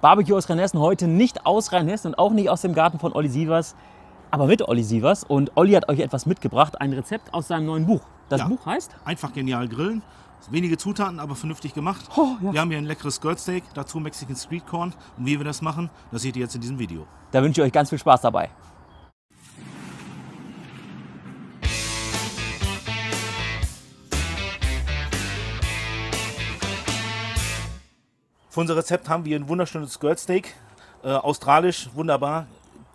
Barbecue aus Rheinhessen heute nicht aus Rheinhessen und auch nicht aus dem Garten von Olli Sievers, aber mit Olli Sievers. Und Olli hat euch etwas mitgebracht, ein Rezept aus seinem neuen Buch. Das Buch heißt? Einfach genial grillen. Wenige Zutaten, aber vernünftig gemacht. Oh, ja. Wir haben hier ein leckeres Skirt Steak, dazu Mexican Street Corn. Und wie wir das machen, das seht ihr jetzt in diesem Video. Da wünsche ich euch ganz viel Spaß dabei. Für unser Rezept haben wir ein wunderschönes Skirt Steak. Australisch, wunderbar.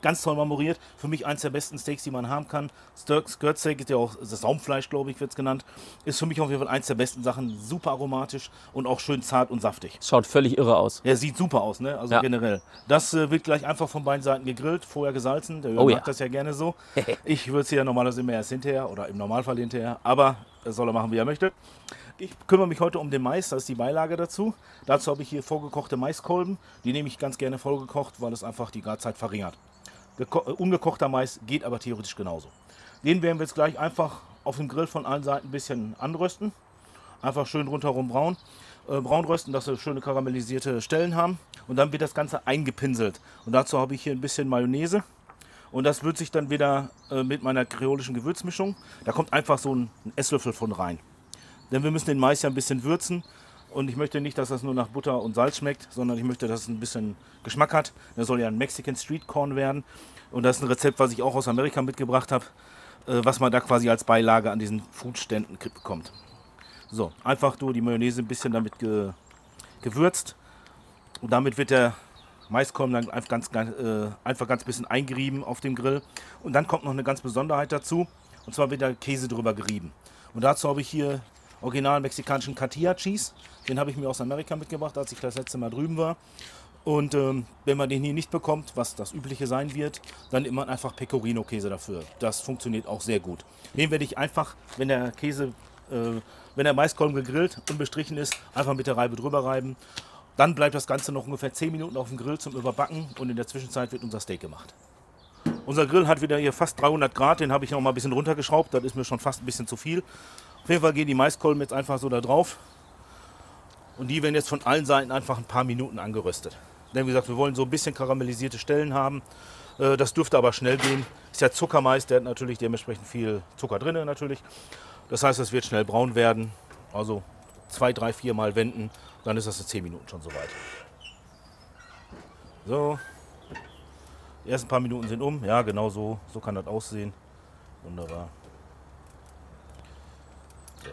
Ganz toll marmoriert. Für mich eins der besten Steaks, die man haben kann. Skirt Steak ist ja auch das Saumfleisch, glaube ich, wird es genannt. Ist für mich auf jeden Fall eins der besten Sachen. Super aromatisch und auch schön zart und saftig. Schaut völlig irre aus. Ja, sieht super aus, ne? Also generell. Das wird gleich einfach von beiden Seiten gegrillt, vorher gesalzen. Der Jörg mag das ja gerne so. Ich würde es ja normalerweise immer erst hinterher oder im Normalfall hinterher. Aber das soll er machen, wie er möchte. Ich kümmere mich heute um den Mais, das ist die Beilage dazu. Dazu habe ich hier vorgekochte Maiskolben. Die nehme ich ganz gerne vollgekocht, weil es einfach die Garzeit verringert. Ungekochter Mais geht aber theoretisch genauso. Den werden wir jetzt gleich einfach auf dem Grill von allen Seiten ein bisschen anrösten. Einfach schön rundherum braun rösten, dass wir schöne karamellisierte Stellen haben. Und dann wird das Ganze eingepinselt. Und dazu habe ich hier ein bisschen Mayonnaise. Und das würze ich dann wieder mit meiner kreolischen Gewürzmischung. Da kommt einfach so ein Esslöffel von rein. Denn wir müssen den Mais ja ein bisschen würzen. Und ich möchte nicht, dass das nur nach Butter und Salz schmeckt, sondern ich möchte, dass es ein bisschen Geschmack hat. Das soll ja ein Mexican Street Corn werden. Und das ist ein Rezept, was ich auch aus Amerika mitgebracht habe, was man da quasi als Beilage an diesen Foodständen bekommt. So, einfach nur die Mayonnaise ein bisschen damit gewürzt. Und damit wird der Maiskolben dann einfach ganz bisschen eingerieben auf dem Grill. Und dann kommt noch eine ganz Besonderheit dazu. Und zwar wird der Käse drüber gerieben. Und dazu habe ich hier original mexikanischen Cotija Cheese. Den habe ich mir aus Amerika mitgebracht, als ich das letzte Mal drüben war. Und wenn man den hier nicht bekommt, was das Übliche sein wird, dann nimmt man einfach Pecorino-Käse dafür. Das funktioniert auch sehr gut. Den werde ich einfach, wenn der Maiskolben gegrillt und bestrichen ist, einfach mit der Reibe drüber reiben. Dann bleibt das Ganze noch ungefähr 10 Minuten auf dem Grill zum Überbacken und in der Zwischenzeit wird unser Steak gemacht. Unser Grill hat wieder hier fast 300 Grad, den habe ich noch mal ein bisschen runtergeschraubt, das ist mir schon fast ein bisschen zu viel. Auf jeden Fall gehen die Maiskolben jetzt einfach so da drauf und die werden jetzt von allen Seiten einfach ein paar Minuten angeröstet. Denn wie gesagt, wir wollen so ein bisschen karamellisierte Stellen haben, das dürfte aber schnell gehen. Ist ja Zuckermais, der hat natürlich dementsprechend viel Zucker drin natürlich. Das heißt, es wird schnell braun werden, also 2, 3, 4 Mal wenden, dann ist das in 10 Minuten schon soweit. So, die ersten paar Minuten sind um, ja genau so kann das aussehen, wunderbar. So.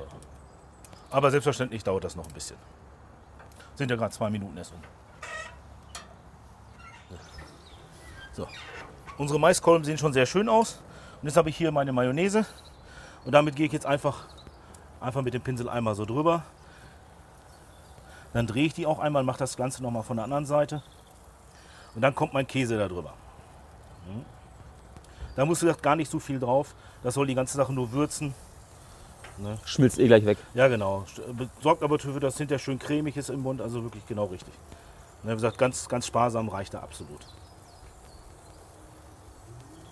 Aber selbstverständlich dauert das noch ein bisschen. Sind ja gerade 2 Minuten erst um. So. Unsere Maiskolben sehen schon sehr schön aus. Und jetzt habe ich hier meine Mayonnaise. Und damit gehe ich jetzt einfach mit dem Pinsel einmal so drüber. Dann drehe ich die auch einmal, mache das Ganze nochmal von der anderen Seite. Und dann kommt mein Käse da drüber. Da muss, wie gesagt, gar nicht so viel drauf. Das soll die ganze Sache nur würzen. Ne? Schmilzt eh gleich weg. Ja, genau. Sorgt aber dafür, dass es hinterher schön cremig ist im Mund. Also wirklich genau richtig. Ne, wie gesagt, ganz sparsam reicht da absolut.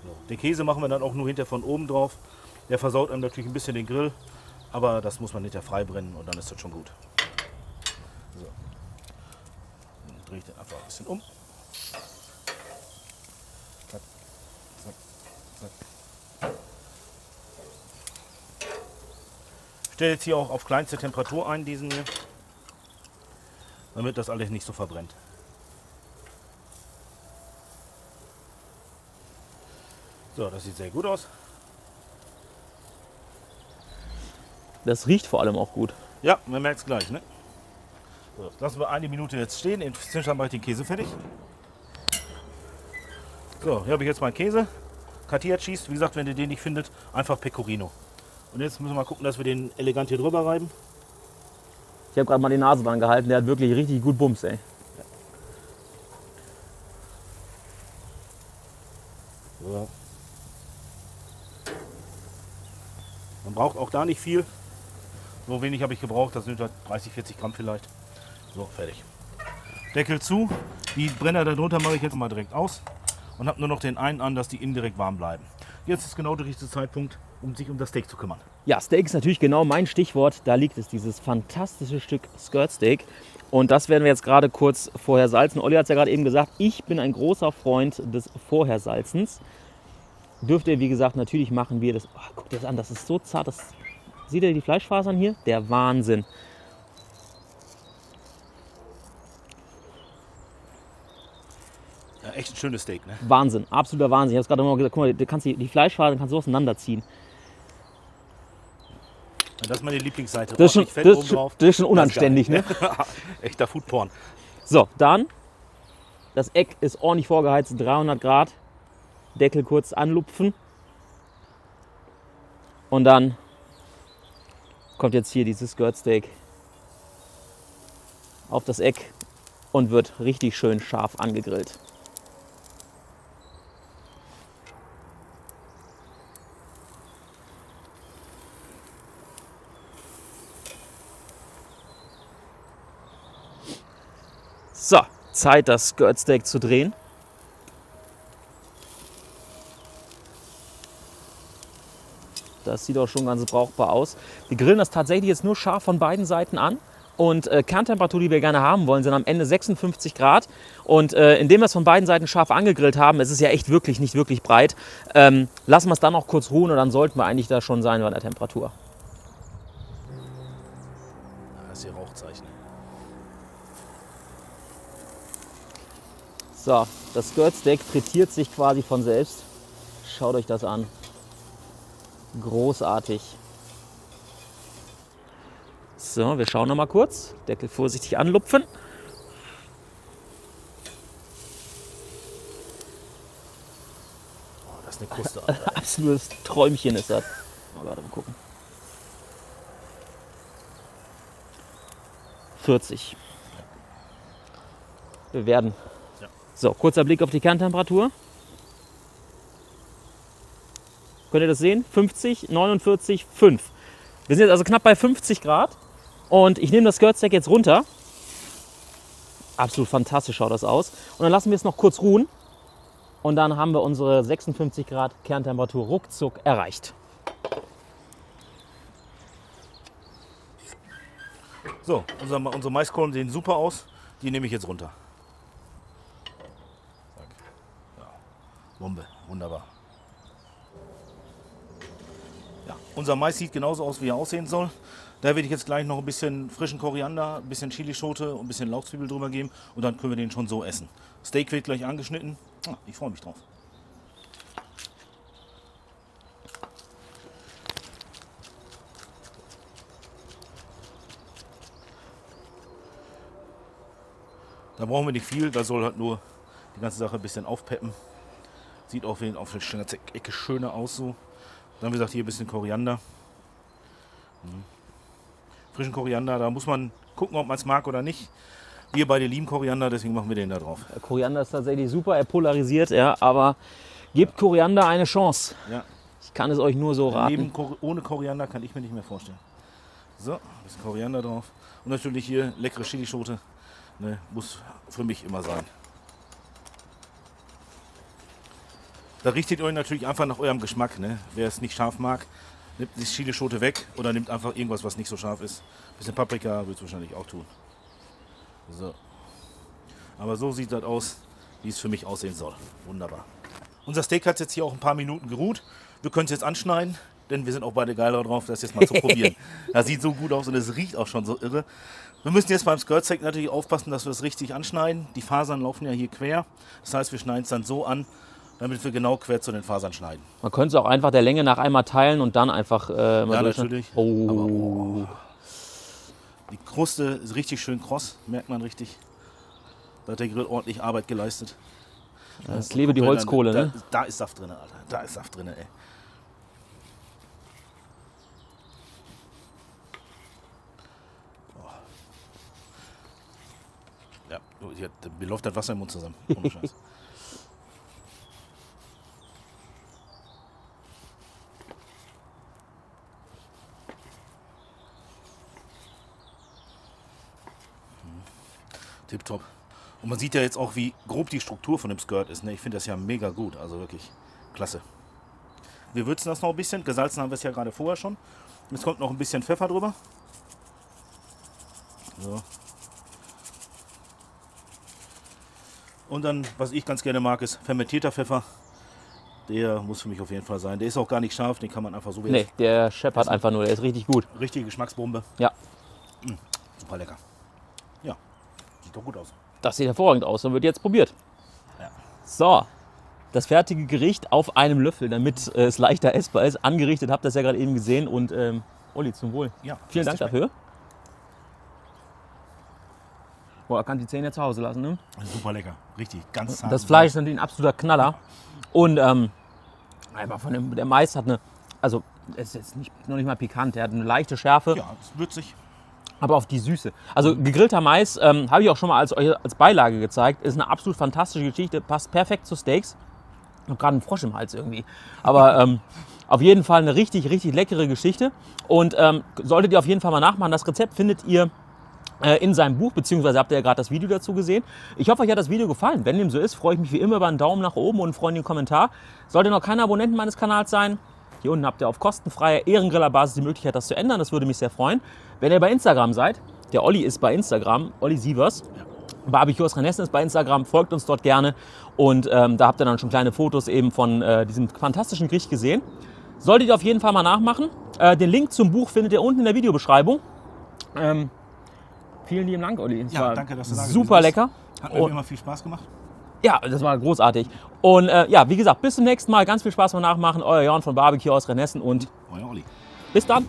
So. Den Käse machen wir dann auch nur hinterher von oben drauf. Der versaut einem natürlich ein bisschen den Grill. Aber das muss man hinterher frei brennen und dann ist das schon gut. So. Dann drehe ich den einfach ein bisschen um. Zack, zack, zack. Ich stelle jetzt hier auch auf kleinste Temperatur ein, diesen hier, damit das alles nicht so verbrennt. So, das sieht sehr gut aus. Das riecht vor allem auch gut. Ja, man merkt es gleich, ne? So, lassen wir 1 Minute jetzt stehen. In der Zwischenzeit mache ich den Käse fertig. So, hier habe ich jetzt meinen Käse. Cotija Cheese, wie gesagt, wenn ihr den nicht findet, einfach Pecorino. Und jetzt müssen wir mal gucken, dass wir den elegant hier drüber reiben. Ich habe gerade mal die Nase dran gehalten, der hat wirklich richtig gut Bums, ey. So. Man braucht auch da nicht viel. So wenig habe ich gebraucht, das sind 30, 40 Gramm vielleicht. So, fertig. Deckel zu. Die Brenner darunter mache ich jetzt mal direkt aus. Und habe nur noch den einen an, dass die innen direkt warm bleiben. Jetzt ist genau der richtige Zeitpunkt, um sich um das Steak zu kümmern. Ja, Steak ist natürlich genau mein Stichwort. Da liegt es, dieses fantastische Stück Skirt Steak. Und das werden wir jetzt gerade kurz vorher salzen. Olli hat es ja gerade eben gesagt, ich bin ein großer Freund des Vorhersalzens. Dürft ihr, wie gesagt, natürlich machen wir das. Oh, guckt ihr das an, das ist so zart. Seht ihr die Fleischfasern hier? Der Wahnsinn. Ja, echt ein schönes Steak, ne? Wahnsinn, absoluter Wahnsinn. Ich habe es gerade mal gesagt, guck mal, du kannst die Fleischfasern kannst du auseinanderziehen. Das ist meine Lieblingsseite. Das ist schon unanständig, ne? Echter Foodporn. So, dann, das Eck ist ordentlich vorgeheizt, 300 Grad. Deckel kurz anlupfen. Und dann kommt jetzt hier dieses Skirt Steak auf das Eck und wird richtig schön scharf angegrillt. So, Zeit, das Skirt Steak zu drehen. Das sieht auch schon ganz brauchbar aus. Wir grillen das tatsächlich jetzt nur scharf von beiden Seiten an. Und Kerntemperatur, die wir gerne haben wollen, sind am Ende 56 Grad. Und indem wir es von beiden Seiten scharf angegrillt haben, es ist ja echt wirklich nicht wirklich breit, lassen wir es dann noch kurz ruhen und dann sollten wir eigentlich da schon sein bei der Temperatur. Das ist hier Rauchzeichen. So, das Skirt Steak frittiert sich quasi von selbst. Schaut euch das an. Großartig. So, wir schauen noch mal kurz. Deckel vorsichtig anlupfen. Oh, das ist eine Kruste. Absolutes Träumchen ist das. Mal gerade mal gucken. 40. Wir werden. Ja. So, kurzer Blick auf die Kerntemperatur. Könnt ihr das sehen? 50, 49, 5. Wir sind jetzt also knapp bei 50 Grad. Und ich nehme das Skirt Steak jetzt runter. Absolut fantastisch schaut das aus. Und dann lassen wir es noch kurz ruhen. Und dann haben wir unsere 56 Grad Kerntemperatur ruckzuck erreicht. So, unsere Maiskolben sehen super aus. Die nehme ich jetzt runter. Ja, Bombe, wunderbar. Ja, unser Mais sieht genauso aus, wie er aussehen soll. Da werde ich jetzt gleich noch ein bisschen frischen Koriander, ein bisschen Chilischote und ein bisschen Lauchzwiebel drüber geben. Und dann können wir den schon so essen. Steak wird gleich angeschnitten. Ich freue mich drauf. Da brauchen wir nicht viel, da soll halt nur die ganze Sache ein bisschen aufpeppen. Sieht auch auf der Ecke schöner aus so. Dann wie gesagt hier ein bisschen Koriander. Frischen Koriander, da muss man gucken, ob man es mag oder nicht. Wir beide lieben Koriander, deswegen machen wir den da drauf. Koriander ist tatsächlich super, er polarisiert, ja, aber gebt Koriander eine Chance. Ja. Ich kann es euch nur so raten. Ohne Koriander kann ich mir nicht mehr vorstellen. So, ein bisschen Koriander drauf. Und natürlich hier leckere Chilischote. Ne, muss für mich immer sein. Da richtet ihr euch natürlich einfach nach eurem Geschmack. Ne? Wer es nicht scharf mag, nimmt die Chilischote weg oder nimmt einfach irgendwas, was nicht so scharf ist. Ein bisschen Paprika wird es wahrscheinlich auch tun. So. Aber so sieht das aus, wie es für mich aussehen soll. Wunderbar. Unser Steak hat jetzt hier auch ein paar Minuten geruht. Wir können es jetzt anschneiden, denn wir sind auch beide geil darauf, das jetzt mal zu probieren. Das sieht so gut aus und es riecht auch schon so irre. Wir müssen jetzt beim Skirt Steak natürlich aufpassen, dass wir es richtig anschneiden. Die Fasern laufen ja hier quer. Das heißt, wir schneiden es dann so an, damit wir genau quer zu den Fasern schneiden. Man könnte es auch einfach der Länge nach einmal teilen und dann einfach ja, natürlich. Oh. Aber, oh. Die Kruste ist richtig schön kross, merkt man richtig. Da hat der Grill ordentlich Arbeit geleistet. Das lebe die Holzkohle, ne? Da ist Saft drin, Alter. Da ist Saft drin, ey. Ja, mir läuft das Wasser im Mund zusammen. Ohne Scheiß. Tipptopp. Und man sieht ja jetzt auch, wie grob die Struktur von dem Skirt ist. Ne? Ich finde das ja mega gut. Also wirklich klasse. Wir würzen das noch ein bisschen. Gesalzen haben wir es ja gerade vorher schon. Jetzt kommt noch ein bisschen Pfeffer drüber. So. Und dann, was ich ganz gerne mag, ist fermentierter Pfeffer. Der muss für mich auf jeden Fall sein. Der ist auch gar nicht scharf, den kann man einfach so Nee, der scheppert einfach nur, der ist richtig gut. Richtige Geschmacksbombe. Ja. Super lecker. Ja, sieht doch gut aus. Das sieht hervorragend aus und wird jetzt probiert. Ja. So, das fertige Gericht auf einem Löffel, damit es leichter essbar ist. Angerichtet, habt ihr das ja gerade eben gesehen. Und Olli, zum Wohl. Ja, vielen Dank dafür. Boah, kann die Zähne zu Hause lassen, ne? Super lecker, richtig, ganz zart. Das Fleisch ist natürlich ein absoluter Knaller. Und einfach von der Mais hat eine, also es ist jetzt noch nicht mal pikant, der hat eine leichte Schärfe. Ja, es ist würzig. Aber auf die Süße. Also gegrillter Mais, habe ich auch schon mal als Beilage gezeigt, ist eine absolut fantastische Geschichte, passt perfekt zu Steaks. Ich habe gerade einen Frosch im Hals irgendwie. Aber auf jeden Fall eine richtig, richtig leckere Geschichte. Und solltet ihr auf jeden Fall mal nachmachen. Das Rezept findet ihr in seinem Buch, beziehungsweise habt ihr ja gerade das Video dazu gesehen. Ich hoffe, euch hat das Video gefallen. Wenn dem so ist, freue ich mich wie immer über einen Daumen nach oben und einen freundlichen Kommentar. Sollte noch kein Abonnenten meines Kanals sein, hier unten habt ihr auf kostenfreier Ehrengriller-Basis die Möglichkeit, das zu ändern. Das würde mich sehr freuen. Wenn ihr bei Instagram seid, der Olli ist bei Instagram, Olli Sievers. Barbecue aus Rheinhessen ist bei Instagram, folgt uns dort gerne. Und da habt ihr dann schon kleine Fotos eben von diesem fantastischen Gericht gesehen. Solltet ihr auf jeden Fall mal nachmachen. Den Link zum Buch findet ihr unten in der Videobeschreibung. Vielen lieben Dank, Olli. Es war danke, dass du da super lecker. Hat mir immer viel Spaß gemacht. Ja, das war großartig. Und ja, wie gesagt, bis zum nächsten Mal. Ganz viel Spaß beim Nachmachen. Euer Jörn von Barbecue aus Rheinhessen und euer Olli. Bis dann.